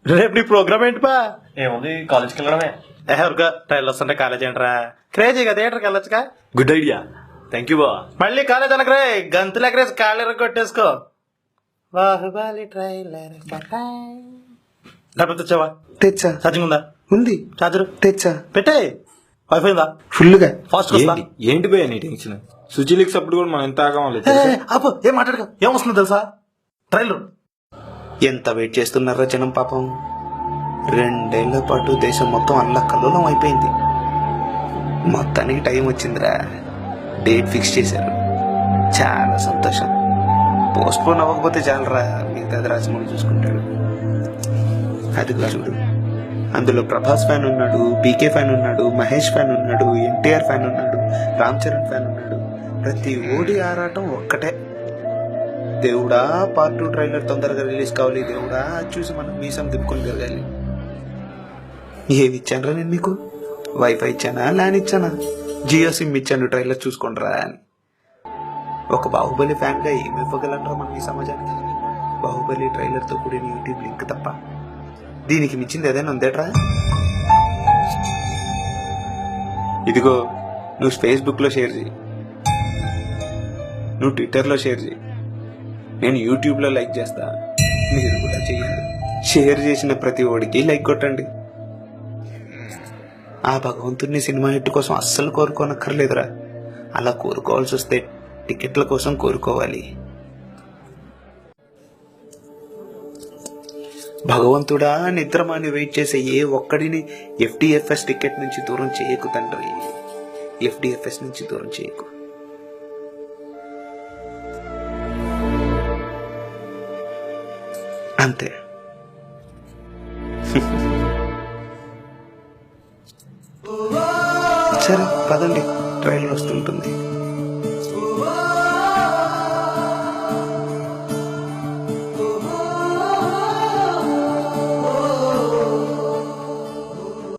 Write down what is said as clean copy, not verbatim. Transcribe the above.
రేపు నీ ప్రోగ్రామ్ ఏంటి బా? ఏముంది కాలేజ్కి వెళ్ళడమే. ఎవరిగా ట్రైల్ వస్తుంటే కాలేజ్ ఏంట్రా? క్రేజీగా థియేటర్కి వెళ్ళొచ్చుగా. గుడ్ ఐడియా, థ్యాంక్ యూ బా. మళ్ళీ కాలేజ్ అనకరే, గంతులు ఎగరేసి కాళ్ళు కొట్టేసుకో. బాహుబలి ట్రైలర్ లేకపోతే తెచ్చావా? తెచ్చా. ఛార్జింగ్ ఉందా? ఉంది. ఛార్జర్ తెచ్చా. పెట్టే. వైఫై ఉందా? ఫుల్గా. ఫాస్ట్ వస్తా. ఏంటి భయ నీ టెన్షన్? సుచిలీకి అప్పుడు కూడా మనం ఎంత ఆగవాలి. అప్పు ఏం మాట్లాడక ఏం వస్తుందో తెలుసా? ట్రైలర్. ఎంత వెయిట్ చేస్తున్నారా జనం పాపం. 2 ఏళ్ల పాటు దేశం మొత్తం అల్లకల్లోలం అయిపోయింది. మొత్తానికి టైం వచ్చిందిరా. డేట్ ఫిక్స్ చేశారు. చాలా సంతోషం. పోస్ట్పోన్ అవ్వకపోతే చాలరా, మిగతాది రాజమౌళి చూసుకుంటాడు. అదిగో చూడు, అందులో ప్రభాస్ ఫ్యాన్ ఉన్నాడు, పీకే ఫ్యాన్ ఉన్నాడు, మహేష్ ఫ్యాన్ ఉన్నాడు, ఎన్టీఆర్ ఫ్యాన్ ఉన్నాడు, రామ్ చరణ్ ఫ్యాన్ ఉన్నాడు. ప్రతి ఓడి ఆరాటం ఒక్కటే, దేవుడా పార్ట్ 2 ట్రైలర్ తొందరగా రిలీజ్ కావాలి, దేవుడా చూసి మనం మీసం దిప్పుకొని తిరగాలి. ఏమి ఇచ్చానరా నేను మీకు? వైఫై ఇచ్చానా, ల్యాన్ ఇచ్చానా, జియో సిమ్ ఇచ్చాను ట్రైలర్ చూసుకోండిరా అని. ఒక బాహుబలి ఫ్యాన్గా ఏమి ఇవ్వగలరా మనం ఈ సమాజానికి? బాహుబలి ట్రైలర్తో కూడిన యూట్యూబ్ లింక్ తప్ప దీనికి మించింది ఏదైనా ఉందేట్రా? ఇదిగో, నువ్వు ఫేస్బుక్లో షేర్ చేయి, నువ్వు ట్విట్టర్లో షేర్ చేయి, నేను యూట్యూబ్లో లైక్ చేస్తా, మీరు కూడా చేయండి. షేర్ చేసిన ప్రతి ఓడికి లైక్ కొట్టండి. ఆ భగవంతుడిని సినిమా హిట్ కోసం అస్సలు కోరుకోనక్కర్లేదురా. అలా కోరుకోవాల్సి వస్తే టికెట్ల కోసం కోరుకోవాలి. భగవంతుడా, నిద్రమాని వెయిట్ చేసే ఏ ఒక్కడిని FDFS టికెట్ నుంచి దూరం చేయకు తండ్రి. FDFS నుంచి దూరం చేయకు. అంతే. సరే పదండి, ట్రైన్ వస్తుంటుంది.